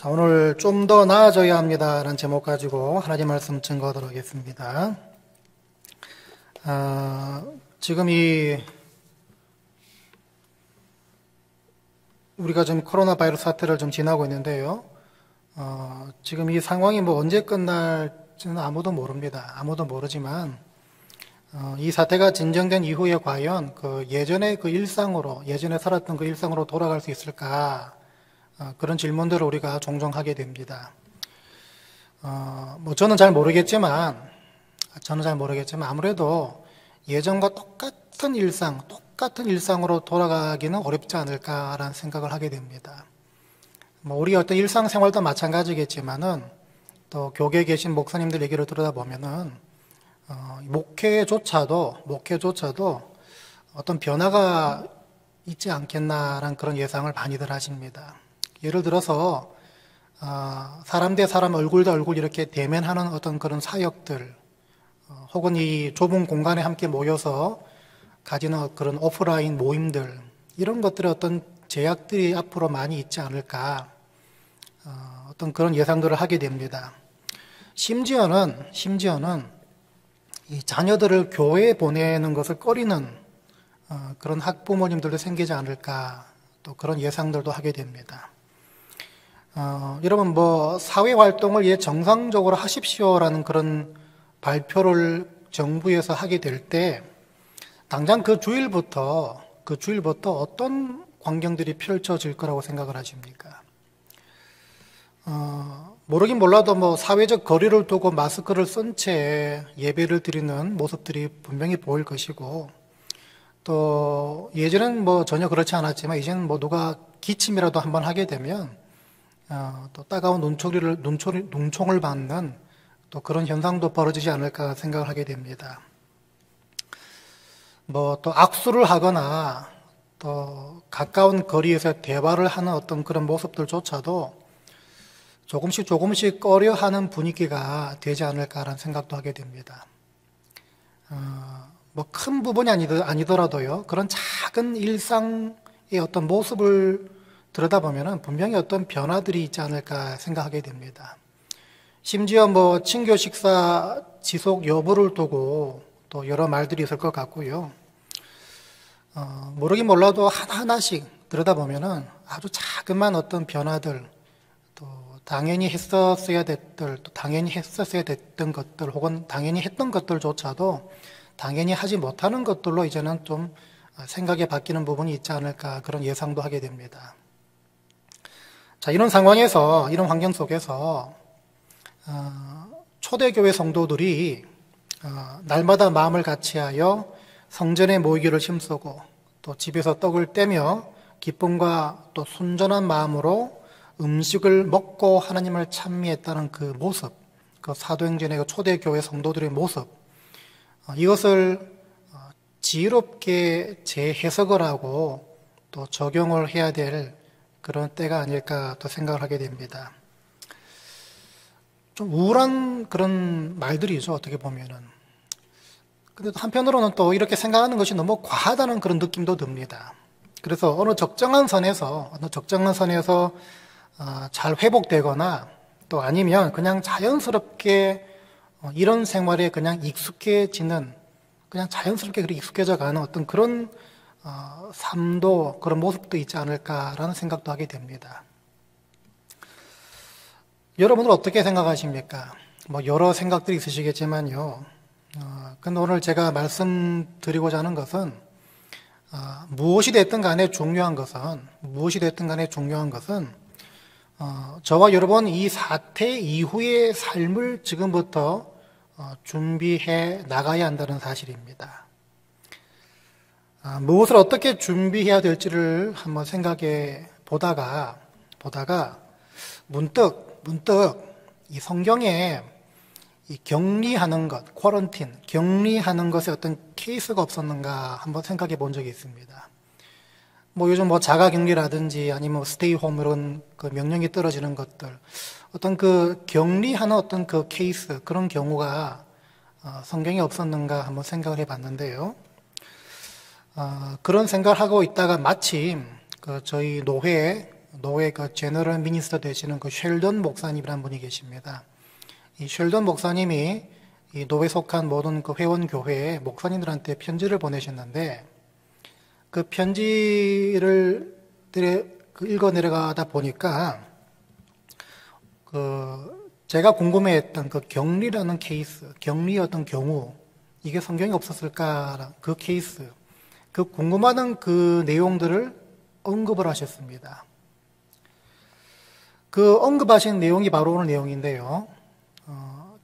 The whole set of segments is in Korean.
자, 오늘 좀 더 나아져야 합니다라는 제목 가지고 하나님 말씀 증거하도록 하겠습니다. 지금 우리가 지금 코로나 바이러스 사태를 좀 지나고 있는데요. 지금 이 상황이 언제 끝날지는 아무도 모릅니다. 아무도 모르지만, 이 사태가 진정된 이후에 과연 예전에 살았던 그 일상으로 돌아갈 수 있을까? 그런 질문들을 우리가 종종 하게 됩니다. 저는 잘 모르겠지만 아무래도 예전과 똑같은 일상으로 돌아가기는 어렵지 않을까라는 생각을 하게 됩니다. 우리 어떤 일상생활도 마찬가지겠지만은 또 교계에 계신 목사님들 얘기를 들여다보면은 목회조차도 어떤 변화가 있지 않겠나라는 그런 예상을 많이들 하십니다. 예를 들어서 사람 대 사람 얼굴 대 얼굴 이렇게 대면하는 어떤 그런 사역들, 혹은 이 좁은 공간에 함께 모여서 가지는 그런 오프라인 모임들, 이런 것들의 어떤 제약들이 앞으로 많이 있지 않을까, 어떤 그런 예상들을 하게 됩니다. 심지어는 이 자녀들을 교회에 보내는 것을 꺼리는 그런 학부모님들도 생기지 않을까, 또 그런 예상들도 하게 됩니다. 여러분 사회활동을 정상적으로 하십시오라는 그런 발표를 정부에서 하게 될 때 당장 그 주일부터 어떤 광경들이 펼쳐질 거라고 생각을 하십니까? 모르긴 몰라도 사회적 거리를 두고 마스크를 쓴 채 예배를 드리는 모습들이 분명히 보일 것이고, 또 예전엔 전혀 그렇지 않았지만 이제는 누가 기침이라도 한번 하게 되면 또 따가운 눈총을 받는 또 그런 현상도 벌어지지 않을까 생각을 하게 됩니다. 또 악수를 하거나 또 가까운 거리에서 대화를 하는 어떤 그런 모습들조차도 조금씩 꺼려하는 분위기가 되지 않을까라는 생각도 하게 됩니다. 큰 부분이 아니더라도요, 그런 작은 일상의 어떤 모습을 들여다보면 분명히 어떤 변화들이 있지 않을까 생각하게 됩니다. 심지어 친교 식사 지속 여부를 두고 또 여러 말들이 있을 것 같고요. 모르긴 몰라도 하나씩 들여다보면 아주 자그마한 어떤 변화들, 또 당연히 했었어야 됐던 것들, 혹은 당연히 했던 것들조차도 당연히 하지 못하는 것들로 이제는 좀 생각이 바뀌는 부분이 있지 않을까, 그런 예상도 하게 됩니다. 자, 이런 환경 속에서 초대교회 성도들이 날마다 마음을 같이하여 성전에 모이기를 힘쓰고 또 집에서 떡을 떼며 기쁨과 또 순전한 마음으로 음식을 먹고 하나님을 찬미했다는 그 모습, 그 사도행전의 그 초대교회 성도들의 모습, 이것을 지혜롭게 재해석을 하고 또 적용을 해야 될 그런 때가 아닐까 또 생각을 하게 됩니다. 좀 우울한 그런 말들이죠, 어떻게 보면은. 근데 한편으로는 또 이렇게 생각하는 것이 너무 과하다는 그런 느낌도 듭니다. 그래서 어느 적정한 선에서 잘 회복되거나 또 아니면 그냥 자연스럽게 이런 생활에 그냥 자연스럽게 그렇게 익숙해져 가는 어떤 그런 삶도, 그런 모습도 있지 않을까라는 생각도 하게 됩니다. 여러분은 어떻게 생각하십니까? 여러 생각들이 있으시겠지만요. 근데 오늘 제가 말씀드리고자 하는 것은, 무엇이 됐든 간에 중요한 것은, 저와 여러분 이 사태 이후의 삶을 지금부터 준비해 나가야 한다는 사실입니다. 무엇을 어떻게 준비해야 될지를 한번 생각해 보다가 문득 이 성경에 이 격리하는 것, 격리하는 것에 어떤 케이스가 없었는가 한번 생각해 본 적이 있습니다. 요즘 자가격리라든지 아니면 스테이홈 이런 그 명령이 떨어지는 것들, 어떤 그 격리하는 어떤 그 케이스, 그런 경우가 성경에 없었는가 한번 생각을 해 봤는데요. 그런 생각을 하고 있다가 마침 저희 노회에 노회 그 제너럴 미니스터 되시는 그 쉘던 목사님이라는 분이 계십니다. 이 쉘던 목사님이 이 노회에 속한 모든 그 회원 교회에 목사님들한테 편지를 보내셨는데 그 편지를 읽어 내려가다 보니까 제가 궁금해했던 그 격리라는 케이스, 격리의 어떤 경우 이게 성경에 없었을까 그 케이스, 그 궁금하던 그 내용들을 언급을 하셨습니다. 그 언급하신 내용이 바로 오늘 내용인데요.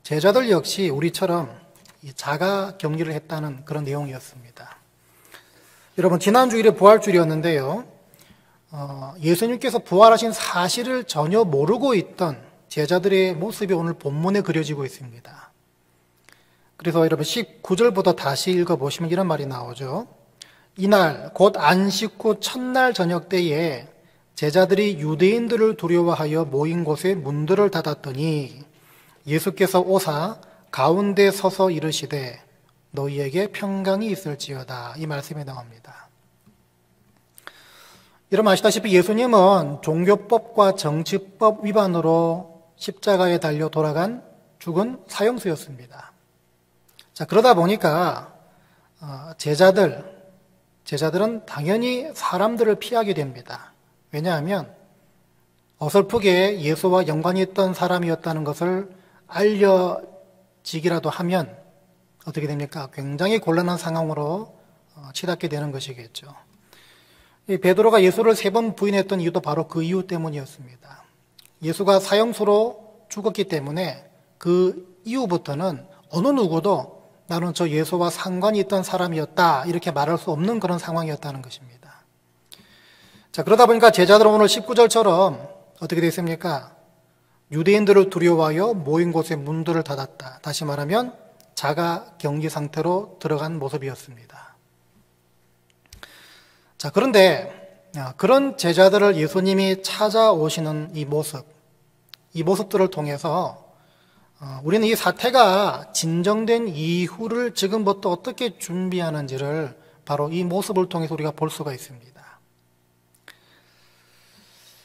제자들 역시 우리처럼 자가 격리를 했다는 그런 내용이었습니다. 여러분, 지난 주일에 부활주일이었는데요. 예수님께서 부활하신 사실을 전혀 모르고 있던 제자들의 모습이 오늘 본문에 그려지고 있습니다. 그래서 여러분 19절부터 다시 읽어보시면 이런 말이 나오죠. 이날 곧 안식 후 첫날 저녁 때에 제자들이 유대인들을 두려워하여 모인 곳에 문들을 닫았더니 예수께서 오사 가운데 서서 이르시되 너희에게 평강이 있을지어다. 이 말씀이 나옵니다. 여러분 아시다시피 예수님은 종교법과 정치법 위반으로 십자가에 달려 돌아간 죽은 사형수였습니다. 자, 그러다 보니까 제자들은 당연히 사람들을 피하게 됩니다. 왜냐하면 어설프게 예수와 연관이 있던 사람이었다는 것을 알려지기라도 하면 어떻게 됩니까? 굉장히 곤란한 상황으로 치닫게 되는 것이겠죠. 베드로가 예수를 3번 부인했던 이유도 바로 그 이유 때문이었습니다. 예수가 사형수로 죽었기 때문에 그 이후부터는 어느 누구도 나는 저 예수와 상관이 있던 사람이었다 이렇게 말할 수 없는 그런 상황이었다는 것입니다. 자, 그러다 보니까 제자들은 오늘 19절처럼 어떻게 되어 있습니까? 유대인들을 두려워하여 모인 곳에 문들을 닫았다. 다시 말하면 자가 격리 상태로 들어간 모습이었습니다. 자, 그런데 그런 제자들을 예수님이 찾아오시는 이 모습들을 통해서 우리는 이 사태가 진정된 이후를 지금부터 어떻게 준비하는지를 바로 이 모습을 통해서 우리가 볼 수가 있습니다.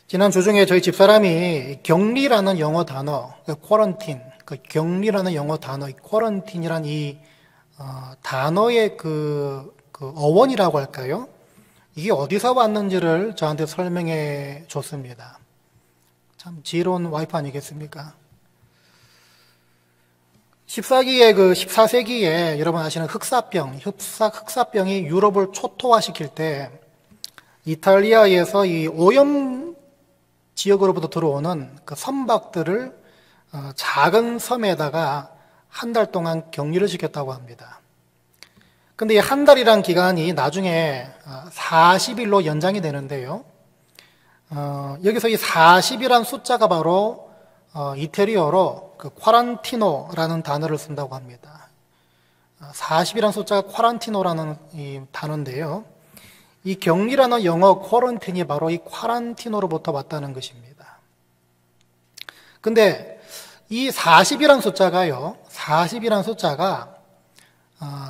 지난 주중에 저희 집사람이 격리라는 영어 단어, 격리라는 영어 단어, 쿼런틴이란 이 단어의 그 어원이라고 할까요? 이게 어디서 왔는지를 저한테 설명해 줬습니다. 참 지혜로운 와이프 아니겠습니까? 14세기에 여러분 아시는 흑사병이 유럽을 초토화시킬 때 이탈리아에서 이 오염 지역으로부터 들어오는 그 선박들을 작은 섬에다가 한 달 동안 격리를 시켰다고 합니다. 근데 이 한 달이란 기간이 나중에 40일로 연장이 되는데요. 여기서 이 40이란 숫자가 바로 이태리어로 그 쿼란티노라는 단어를 쓴다고 합니다. 40이라는 숫자가 쿼란티노라는 이 단어인데요. 이 격리라는 영어 쿼런틴이 바로 이 쿼란티노로부터 왔다는 것입니다. 근데 이 40이라는 숫자가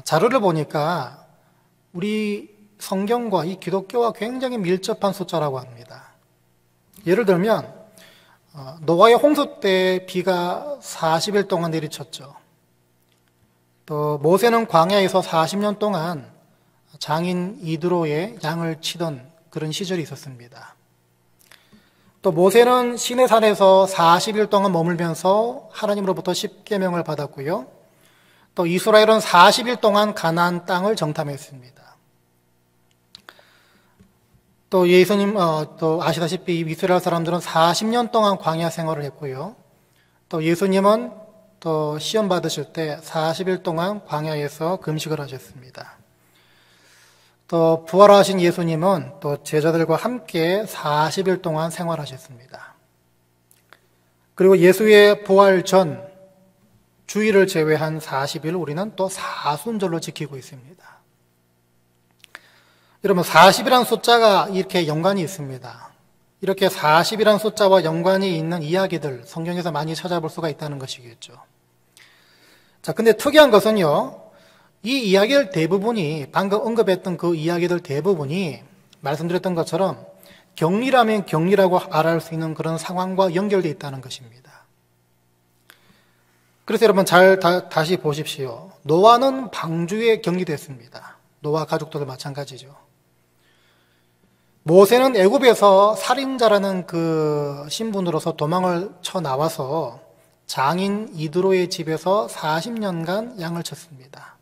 자료를 보니까 우리 성경과 이 기독교와 굉장히 밀접한 숫자라고 합니다. 예를 들면 노아의 홍수 때 비가 40일 동안 내리쳤죠. 또 모세는 광야에서 40년 동안 장인 이드로의 양을 치던 그런 시절이 있었습니다. 또 모세는 시내산에서 40일 동안 머물면서 하나님으로부터 십계명을 받았고요. 또 이스라엘은 40일 동안 가나안 땅을 정탐했습니다. 또 예수님, 또 아시다시피 이스라엘 사람들은 40년 동안 광야 생활을 했고요. 또 예수님은 또 시험 받으실 때 40일 동안 광야에서 금식을 하셨습니다. 또 부활하신 예수님은 또 제자들과 함께 40일 동안 생활하셨습니다. 그리고 예수의 부활 전 주일을 제외한 40일 우리는 또 사순절로 지키고 있습니다. 여러분 40이라는 숫자가 이렇게 연관이 있습니다. 이렇게 40이라는 숫자와 연관이 있는 이야기들 성경에서 많이 찾아볼 수가 있다는 것이겠죠. 자, 근데 특이한 것은요. 이 이야기들 대부분이 방금 언급했던 그 이야기들 대부분이 말씀드렸던 것처럼 격리라면 격리라고 말할 수 있는 그런 상황과 연결되어 있다는 것입니다. 그래서 여러분 다시 보십시오. 노아는 방주에 격리됐습니다. 노아 가족들도 마찬가지죠. 모세는 애굽에서 살인자라는 그 신분으로서 도망을 쳐 나와서 장인 이드로의 집에서 40년간 양을 쳤습니다.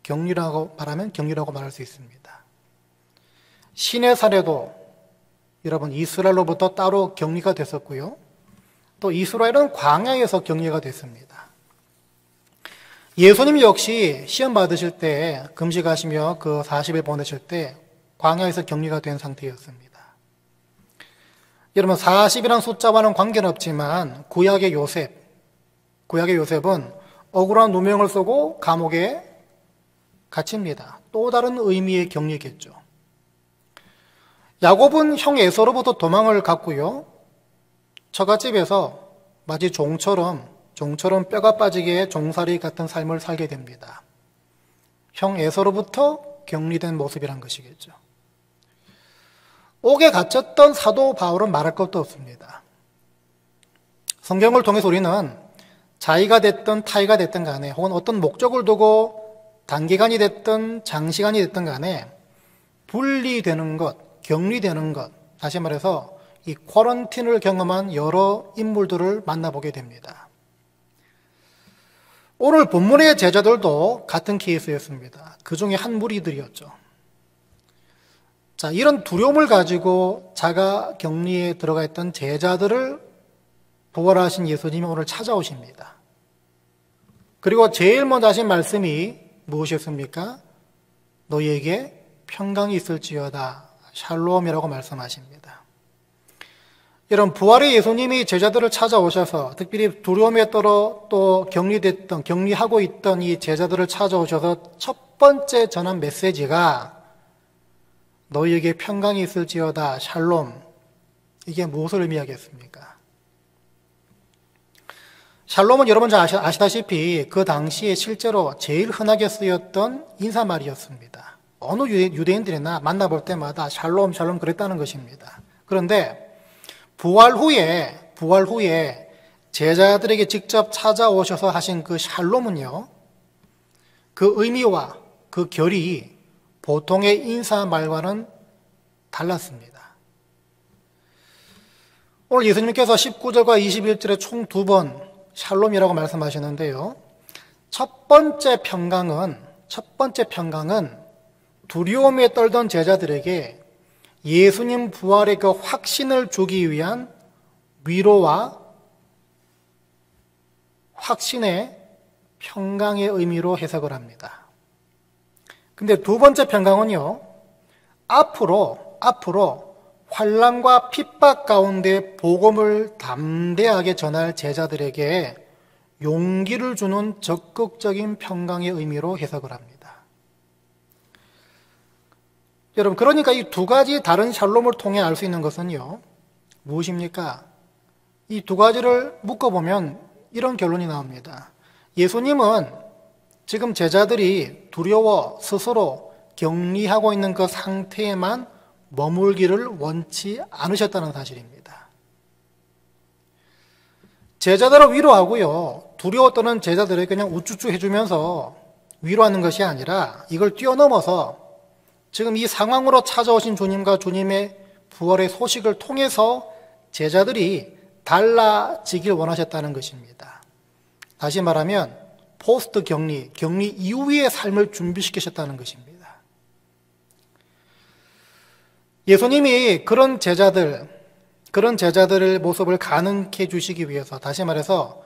격리라고 말하면 격리라고 말할 수 있습니다. 신의 사례도 여러분 이스라엘로부터 따로 격리가 됐었고요. 또 이스라엘은 광야에서 격리가 됐습니다. 예수님 역시 시험 받으실 때 금식하시며 그 40일 보내실 때 광야에서 격리가 된 상태였습니다. 여러분 40이라는 숫자와는 관계는 없지만 구약의 요셉은 억울한 누명을 쓰고 감옥에 갇힙니다. 또 다른 의미의 격리겠죠. 야곱은 형 에서로부터 도망을 갔고요. 처갓집에서 마치 종처럼 뼈가 빠지게 종살이 같은 삶을 살게 됩니다. 형 에서로부터 격리된 모습이란 것이겠죠. 옥에 갇혔던 사도 바울은 말할 것도 없습니다. 성경을 통해서 우리는 자의가 됐든 타의가 됐든 간에 혹은 어떤 목적을 두고 단기간이 됐든 장시간이 됐든 간에 분리되는 것, 격리되는 것, 다시 말해서 이 쿼런틴을 경험한 여러 인물들을 만나보게 됩니다. 오늘 본문의 제자들도 같은 케이스였습니다. 그 중에 한 무리들이었죠. 자, 이런 두려움을 가지고 자가 격리에 들어가 있던 제자들을 부활하신 예수님이 오늘 찾아오십니다. 그리고 제일 먼저 하신 말씀이 무엇이었습니까? 너희에게 평강이 있을지어다. 샬롬이라고 말씀하십니다. 여러분, 부활의 예수님이 제자들을 찾아오셔서 특별히 두려움에 떨어 또 격리하고 있던 이 제자들을 찾아오셔서 첫 번째 전한 메시지가 너희에게 평강이 있을지어다. 샬롬. 이게 무엇을 의미하겠습니까? 샬롬은 여러분 잘 아시다시피 그 당시에 실제로 제일 흔하게 쓰였던 인사말이었습니다. 어느 유대인들이나 만나볼 때마다 샬롬 샬롬 그랬다는 것입니다. 그런데 부활 후에 제자들에게 직접 찾아오셔서 하신 그 샬롬은요, 그 의미와 그 결이 보통의 인사말과는 달랐습니다. 오늘 예수님께서 19절과 21절에 총 2번 샬롬이라고 말씀하시는데요. 첫 번째 평강은 두려움에 떨던 제자들에게 예수님 부활의 그 확신을 주기 위한 위로와 확신의 평강의 의미로 해석을 합니다. 근데 두 번째 평강은요, 앞으로 환난과 핍박 가운데 복음을 담대하게 전할 제자들에게 용기를 주는 적극적인 평강의 의미로 해석을 합니다. 여러분, 그러니까 이 두 가지 다른 샬롬을 통해 알 수 있는 것은요, 무엇입니까? 이 두 가지를 묶어보면 이런 결론이 나옵니다. 예수님은 지금 제자들이 두려워 스스로 격리하고 있는 그 상태에만 머물기를 원치 않으셨다는 사실입니다. 제자들을 위로하고요, 두려워 떠는 제자들을 그냥 우쭈쭈 해주면서 위로하는 것이 아니라 이걸 뛰어넘어서 지금 이 상황으로 찾아오신 주님과 주님의 부활의 소식을 통해서 제자들이 달라지길 원하셨다는 것입니다. 다시 말하면 포스트 격리 이후의 삶을 준비시키셨다는 것입니다. 예수님이 그런 제자들의 모습을 가능케 해주시기 위해서, 다시 말해서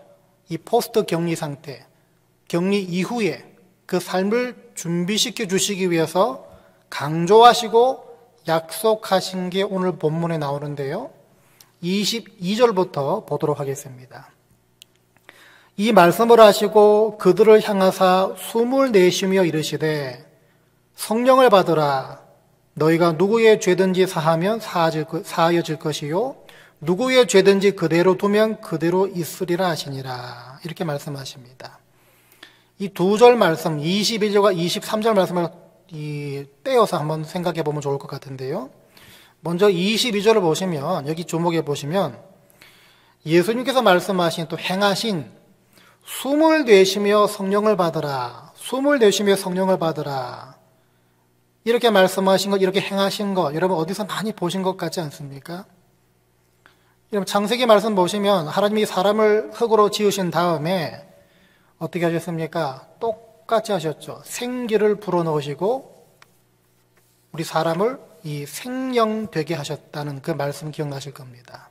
이 포스트 격리 상태, 격리 이후에 그 삶을 준비시켜 주시기 위해서 강조하시고 약속하신 게 오늘 본문에 나오는데요. 22절부터 보도록 하겠습니다. 이 말씀을 하시고 그들을 향하사 숨을 내쉬며 이르시되 성령을 받으라. 너희가 누구의 죄든지 사하면 사하여질 것이요 누구의 죄든지 그대로 두면 그대로 있으리라 하시니라. 이렇게 말씀하십니다. 이 두 절 말씀, 22절과 23절 말씀을 떼어서 한번 생각해 보면 좋을 것 같은데요. 먼저 22절을 보시면, 여기 조목에 보시면 예수님께서 말씀하신 또 행하신 숨을 내쉬며 성령을 받으라, 숨을 내쉬며 성령을 받으라, 이렇게 말씀하신 것, 이렇게 행하신 것, 여러분 어디서 많이 보신 것 같지 않습니까? 여러분 창세기 말씀 보시면 하나님이 사람을 흙으로 지으신 다음에 어떻게 하셨습니까? 똑같이 하셨죠. 생기를 불어넣으시고 우리 사람을 이 생명되게 하셨다는 그 말씀 기억나실 겁니다.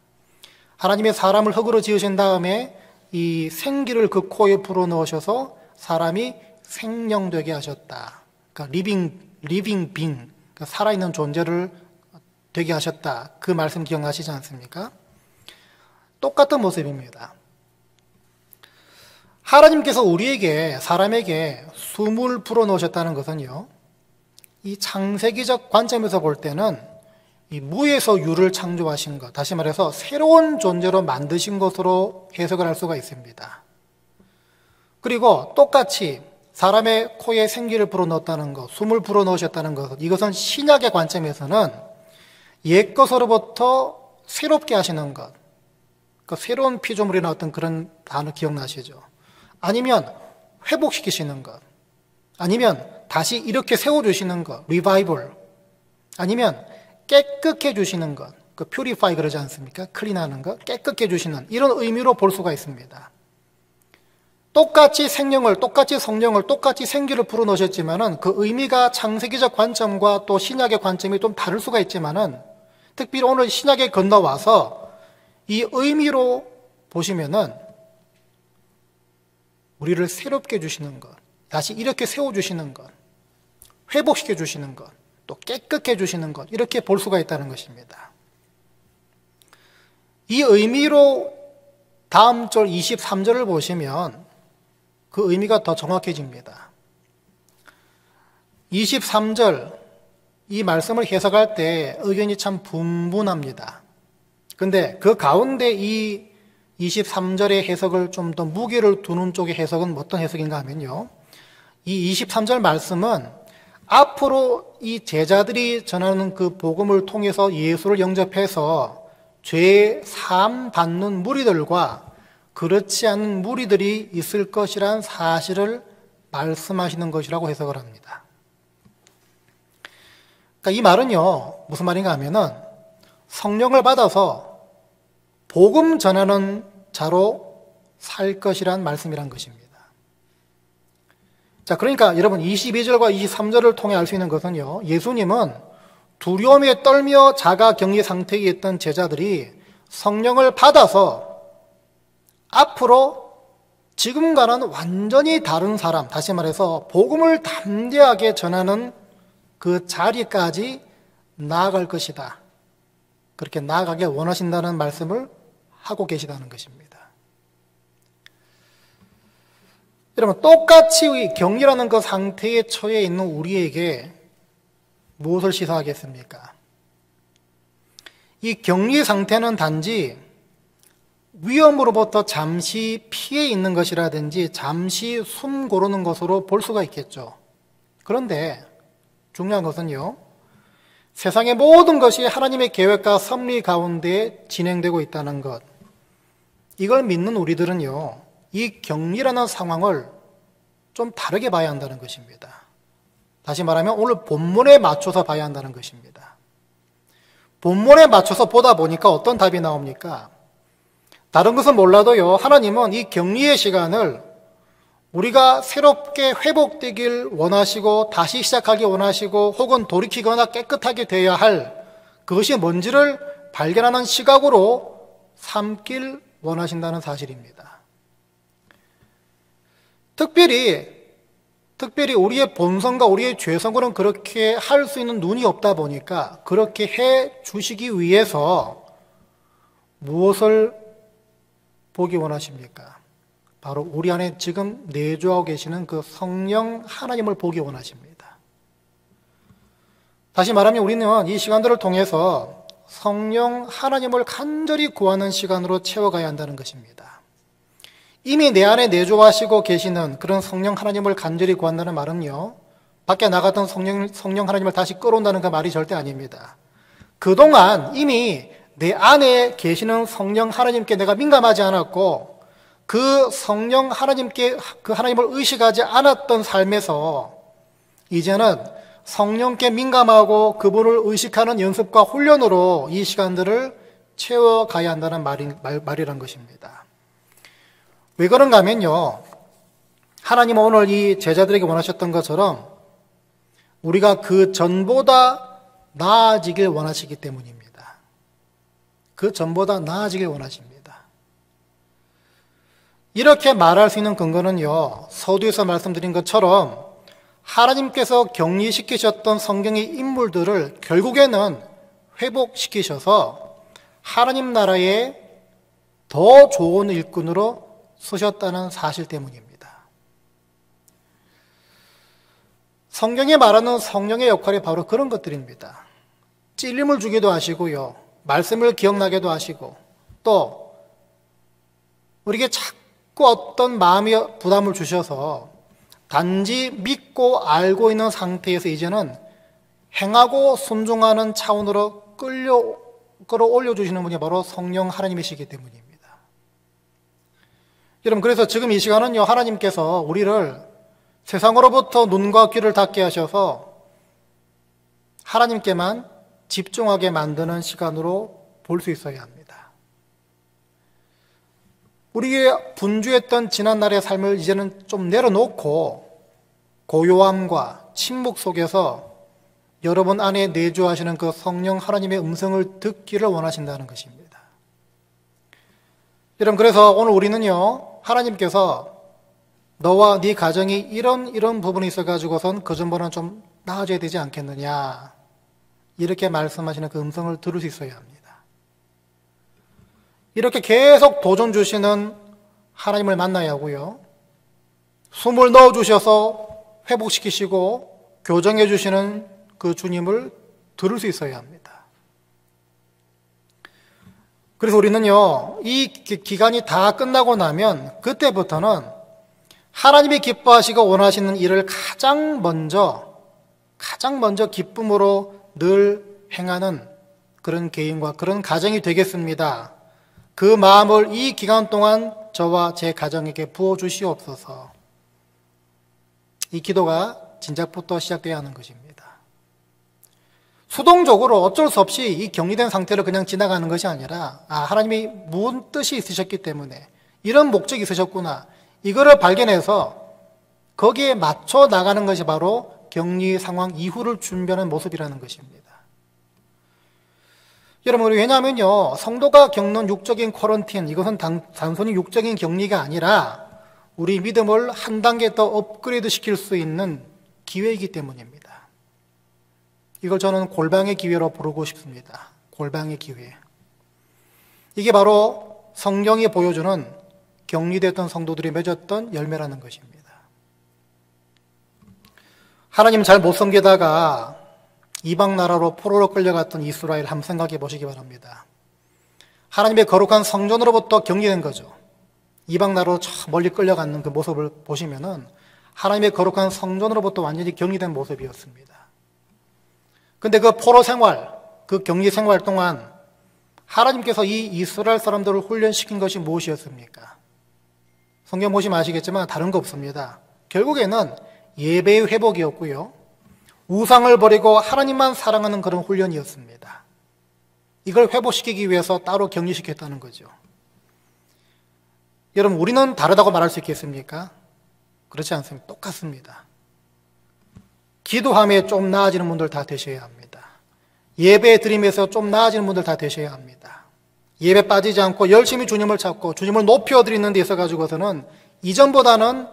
하나님이 사람을 흙으로 지으신 다음에 이 생기를 그 코에 불어넣으셔서 사람이 생명되게 하셨다. 그러니까 리빙 빙, 그러니까 살아있는 존재를 되게 하셨다. 그 말씀 기억나시지 않습니까? 똑같은 모습입니다. 하나님께서 우리에게, 사람에게 숨을 불어넣으셨다는 것은요, 이 창세기적 관점에서 볼 때는 이 무에서 유를 창조하신 것, 다시 말해서 새로운 존재로 만드신 것으로 해석을 할 수가 있습니다. 그리고 똑같이 사람의 코에 생기를 불어넣었다는 것, 숨을 불어넣으셨다는 것, 이것은 신약의 관점에서는 옛 것으로부터 새롭게 하시는 것, 그 새로운 피조물이나 어떤 그런 단어 기억나시죠? 아니면 회복시키시는 것, 아니면 다시 이렇게 세워주시는 것, 리바이벌, 아니면 깨끗해 주시는 것, 그 퓨리파이 그러지 않습니까? 클린하는 것, 깨끗해 주시는 이런 의미로 볼 수가 있습니다. 똑같이 생명을, 똑같이 성령을, 똑같이 생기를 불어넣으셨지만은 그 의미가 창세기적 관점과 또 신약의 관점이 좀 다를 수가 있지만은 특별히 오늘 신약에 건너와서 이 의미로 보시면은 우리를 새롭게 해주시는 것, 다시 이렇게 세워주시는 것, 회복시켜 주시는 것, 또 깨끗해 주시는 것, 이렇게 볼 수가 있다는 것입니다. 이 의미로 다음 절 23절을 보시면 그 의미가 더 정확해집니다. 23절 이 말씀을 해석할 때 의견이 참 분분합니다. 근데 그 가운데 이 23절의 해석을 좀 더 무게를 두는 쪽의 해석은 어떤 해석인가 하면요, 이 23절 말씀은 앞으로 이 제자들이 전하는 그 복음을 통해서 예수를 영접해서 죄 사함 받는 무리들과 그렇지 않은 무리들이 있을 것이란 사실을 말씀하시는 것이라고 해석을 합니다. 그러니까 이 말은요, 무슨 말인가 하면은 성령을 받아서 복음 전하는 자로 살 것이란 말씀이란 것입니다. 자, 그러니까 여러분 22절과 23절을 통해 알 수 있는 것은요, 예수님은 두려움에 떨며 자가 격리 상태에 있던 제자들이 성령을 받아서 앞으로 지금과는 완전히 다른 사람, 다시 말해서 복음을 담대하게 전하는 그 자리까지 나아갈 것이다. 그렇게 나아가길 원하신다는 말씀을 하고 계시다는 것입니다. 여러분, 똑같이 격리라는 그 상태에 처해 있는 우리에게 무엇을 시사하겠습니까? 이 격리 상태는 단지 위험으로부터 잠시 피해 있는 것이라든지 잠시 숨 고르는 것으로 볼 수가 있겠죠. 그런데 중요한 것은요, 세상의 모든 것이 하나님의 계획과 섭리 가운데 진행되고 있다는 것, 이걸 믿는 우리들은요, 이 격리라는 상황을 좀 다르게 봐야 한다는 것입니다. 다시 말하면 오늘 본문에 맞춰서 봐야 한다는 것입니다. 본문에 맞춰서 보다 보니까 어떤 답이 나옵니까? 다른 것은 몰라도요, 하나님은 이 격리의 시간을 우리가 새롭게 회복되길 원하시고 다시 시작하기 원하시고 혹은 돌이키거나 깨끗하게 되어야 할 그것이 뭔지를 발견하는 시각으로 삼길 원하신다는 사실입니다. 특별히 우리의 본성과 우리의 죄성으로는 그렇게 할 수 있는 눈이 없다 보니까 그렇게 해 주시기 위해서 무엇을 보기 원하십니까? 바로 우리 안에 지금 내주하고 계시는 그 성령 하나님을 보기 원하십니다. 다시 말하면 우리는 이 시간들을 통해서 성령 하나님을 간절히 구하는 시간으로 채워가야 한다는 것입니다. 이미 내 안에 내주하시고 계시는 그런 성령 하나님을 간절히 구한다는 말은요, 밖에 나갔던 성령 하나님을 다시 끌어온다는 그 말이 절대 아닙니다. 그동안 이미 내 안에 계시는 성령 하나님께 내가 민감하지 않았고 그 성령 하나님께 그 하나님을 의식하지 않았던 삶에서 이제는 성령께 민감하고 그분을 의식하는 연습과 훈련으로 이 시간들을 채워가야 한다는 말이란 것입니다. 왜 그런가 하면요, 하나님은 오늘 이 제자들에게 원하셨던 것처럼 우리가 그 전보다 나아지길 원하시기 때문입니다. 그 전보다 나아지길 원하십니다. 이렇게 말할 수 있는 근거는요, 서두에서 말씀드린 것처럼 하나님께서 격리시키셨던 성경의 인물들을 결국에는 회복시키셔서 하나님 나라의 더 좋은 일꾼으로 쓰셨다는 사실 때문입니다. 성경에 말하는 성령의 역할이 바로 그런 것들입니다. 찔림을 주기도 하시고요, 말씀을 기억나게도 하시고, 또 우리에게 자꾸 어떤 마음의 부담을 주셔서 단지 믿고 알고 있는 상태에서 이제는 행하고 순종하는 차원으로 끌어올려 주시는 분이 바로 성령 하나님이시기 때문입니다. 여러분, 그래서 지금 이 시간은요, 하나님께서 우리를 세상으로부터 눈과 귀를 닫게 하셔서 하나님께만 집중하게 만드는 시간으로 볼 수 있어야 합니다. 우리의 분주했던 지난날의 삶을 이제는 좀 내려놓고 고요함과 침묵 속에서 여러분 안에 내주하시는 그 성령 하나님의 음성을 듣기를 원하신다는 것입니다. 여러분, 그래서 오늘 우리는요, 하나님께서 너와 네 가정이 이런 부분이 있어가지고선 그전보다는 좀 나아져야 되지 않겠느냐, 이렇게 말씀하시는 그 음성을 들을 수 있어야 합니다. 이렇게 계속 도전 주시는 하나님을 만나야 하고요, 숨을 넣어주셔서 회복시키시고 교정해 주시는 그 주님을 들을 수 있어야 합니다. 그래서 우리는요, 이 기간이 다 끝나고 나면 그때부터는 하나님이 기뻐하시고 원하시는 일을 가장 먼저 기쁨으로 늘 행하는 그런 개인과 그런 가정이 되겠습니다. 그 마음을 이 기간 동안 저와 제 가정에게 부어주시옵소서. 이 기도가 진작부터 시작되어야 하는 것입니다. 수동적으로 어쩔 수 없이 이 격리된 상태로 그냥 지나가는 것이 아니라, 하나님이 무슨 뜻이 있으셨기 때문에 이런 목적이 있으셨구나, 이거를 발견해서 거기에 맞춰 나가는 것이 바로 격리 상황 이후를 준비하는 모습이라는 것입니다. 여러분, 왜냐하면요, 성도가 겪는 육적인 쿼런틴, 이것은 단순히 육적인 격리가 아니라 우리 믿음을 한 단계 더 업그레이드 시킬 수 있는 기회이기 때문입니다. 이걸 저는 골방의 기회로 부르고 싶습니다. 골방의 기회. 이게 바로 성경이 보여주는 격리됐던 성도들이 맺었던 열매라는 것입니다. 하나님 잘 못 섬기다가 이방 나라로 포로로 끌려갔던 이스라엘 한번 생각해 보시기 바랍니다. 하나님의 거룩한 성전으로부터 격리된 거죠. 이방 나라로 저 멀리 끌려가는 그 모습을 보시면은 하나님의 거룩한 성전으로부터 완전히 격리된 모습이었습니다. 근데 그 포로 생활, 그 격리 생활 동안 하나님께서 이 이스라엘 사람들을 훈련시킨 것이 무엇이었습니까? 성경 보시면 아시겠지만 다른 거 없습니다. 결국에는 예배의 회복이었고요, 우상을 버리고 하나님만 사랑하는 그런 훈련이었습니다. 이걸 회복시키기 위해서 따로 격리시켰다는 거죠. 여러분, 우리는 다르다고 말할 수 있겠습니까? 그렇지 않습니다. 똑같습니다. 기도함에 좀 나아지는 분들 다 되셔야 합니다. 예배 드림에서 좀 나아지는 분들 다 되셔야 합니다. 예배 빠지지 않고 열심히 주님을 찾고 주님을 높여드리는 데 있어가지고서는 이전보다는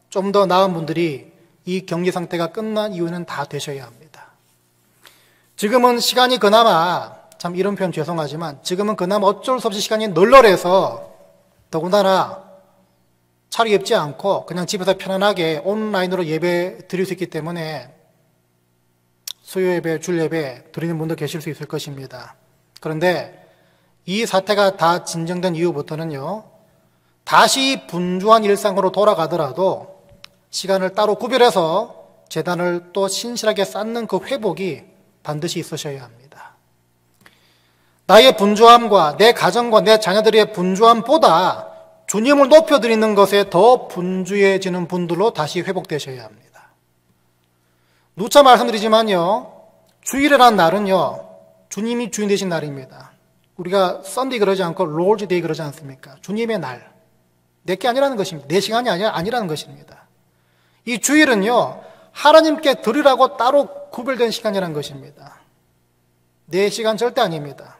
좀 더 나은 분들이 이 격리 상태가 끝난 이유는 다 되셔야 합니다. 지금은 시간이 그나마, 참 이런 표현 죄송하지만 지금은 그나마 어쩔 수 없이 시간이 널널해서 더군다나 차려입지 않고 그냥 집에서 편안하게 온라인으로 예배 드릴 수 있기 때문에 수요 예배, 줄 예배 드리는 분도 계실 수 있을 것입니다. 그런데 이 사태가 다 진정된 이후부터는요, 다시 분주한 일상으로 돌아가더라도 시간을 따로 구별해서 재단을 또 신실하게 쌓는 그 회복이 반드시 있으셔야 합니다. 나의 분주함과 내 가정과 내 자녀들의 분주함보다 주님을 높여드리는 것에 더 분주해지는 분들로 다시 회복되셔야 합니다. 누차 말씀드리지만요, 주일이라는 날은요, 주님이 주인 되신 날입니다. 우리가 썬데이 그러지 않고 롤즈 데이 그러지 않습니까? 주님의 날. 내게 아니라는 것입니다. 내 시간이 아니라는 것입니다. 이 주일은요, 하나님께 드리라고 따로 구별된 시간이라는 것입니다. 내 시간 절대 아닙니다.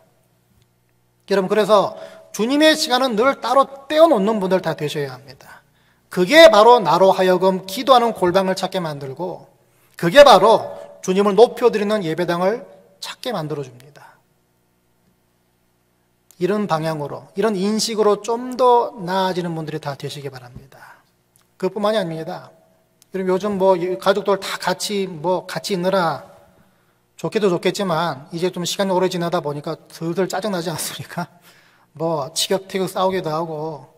여러분, 그래서 주님의 시간은 늘 따로 떼어놓는 분들 다 되셔야 합니다. 그게 바로 나로 하여금 기도하는 골방을 찾게 만들고, 그게 바로 주님을 높여드리는 예배당을 찾게 만들어줍니다. 이런 방향으로, 이런 인식으로 좀 더 나아지는 분들이 다 되시기 바랍니다. 그뿐만이 아닙니다. 여러분, 요즘 가족들 다 같이 있느라 좋게도 좋겠지만, 이제 좀 시간이 오래 지나다 보니까 슬슬 짜증나지 않습니까? 티격태격 싸우기도 하고,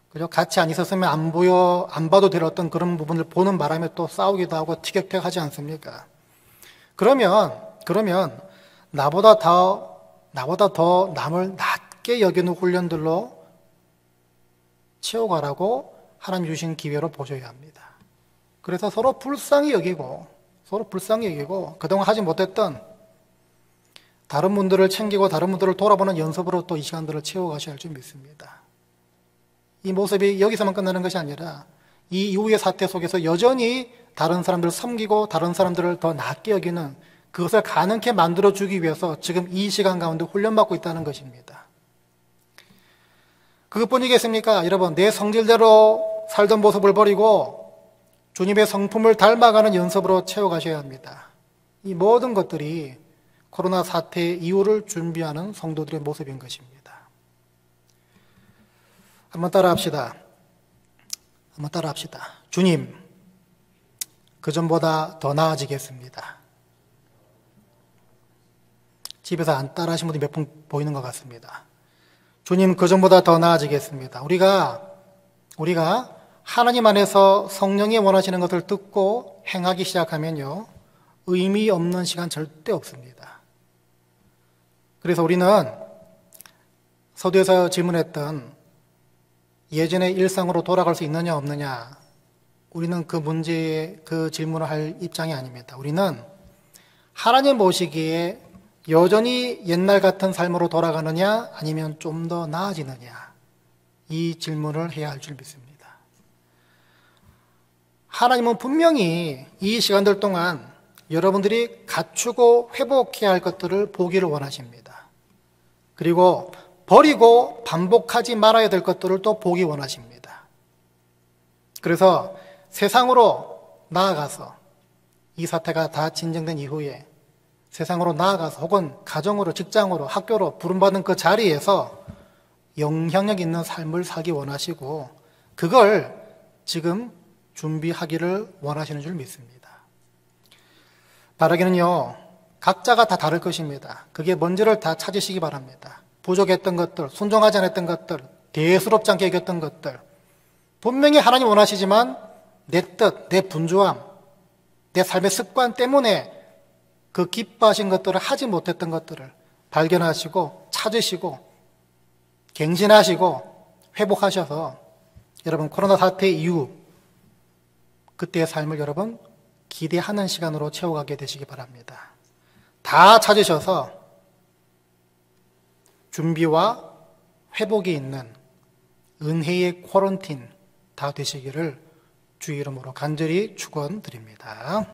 그죠? 같이 안 있었으면 안 봐도 될 어떤 그런 부분을 보는 바람에 또 싸우기도 하고 티격태격 하지 않습니까? 그러면, 나보다 더 남을 낮게 여기는 훈련들로 채워가라고 하나님 주신 기회로 보셔야 합니다. 그래서 서로 불쌍히 여기고, 그동안 하지 못했던 다른 분들을 챙기고 다른 분들을 돌아보는 연습으로 또 이 시간들을 채워가셔야 할 줄 믿습니다. 이 모습이 여기서만 끝나는 것이 아니라 이 이후의 사태 속에서 여전히 다른 사람들을 섬기고 다른 사람들을 더 낮게 여기는 그것을 가능케 만들어주기 위해서 지금 이 시간 가운데 훈련받고 있다는 것입니다. 그것뿐이겠습니까? 여러분, 내 성질대로 살던 모습을 버리고 주님의 성품을 닮아가는 연습으로 채워가셔야 합니다. 이 모든 것들이 코로나 사태 이후를 준비하는 성도들의 모습인 것입니다. 한번 따라합시다. 주님, 그전보다 더 나아지겠습니다. 집에서 안 따라하신 분이 몇 분 보이는 것 같습니다. 주님, 그전보다 더 나아지겠습니다. 우리가 하나님 안에서 성령이 원하시는 것을 듣고 행하기 시작하면요, 의미 없는 시간 절대 없습니다. 그래서 우리는 서두에서 질문했던 예전의 일상으로 돌아갈 수 있느냐 없느냐, 우리는 그 질문을 할 입장이 아닙니다. 우리는 하나님 보시기에 여전히 옛날 같은 삶으로 돌아가느냐 아니면 좀 더 나아지느냐, 이 질문을 해야 할 줄 믿습니다. 하나님은 분명히 이 시간들 동안 여러분들이 갖추고 회복해야 할 것들을 보기를 원하십니다. 그리고 버리고 반복하지 말아야 될 것들을 또 보기 원하십니다. 그래서 세상으로 나아가서 이 사태가 다 진정된 이후에 세상으로 나아가서 혹은 가정으로, 직장으로, 학교로 부름받은 그 자리에서 영향력 있는 삶을 살기 원하시고 그걸 지금 준비하기를 원하시는 줄 믿습니다. 바라기는요, 각자가 다 다를 것입니다. 그게 뭔지를 다 찾으시기 바랍니다. 부족했던 것들, 순종하지 않았던 것들, 대수롭지 않게 여겼던 것들, 분명히 하나님 원하시지만 내 뜻, 내 분주함, 내 삶의 습관 때문에 그 기뻐하신 것들을 하지 못했던 것들을 발견하시고 찾으시고 갱신하시고 회복하셔서 여러분 코로나 사태 이후 그때의 삶을 여러분 기대하는 시간으로 채워가게 되시기 바랍니다. 다 찾으셔서 준비와 회복이 있는 은혜의 쿼런틴 다 되시기를 주의 이름으로 간절히 축원드립니다.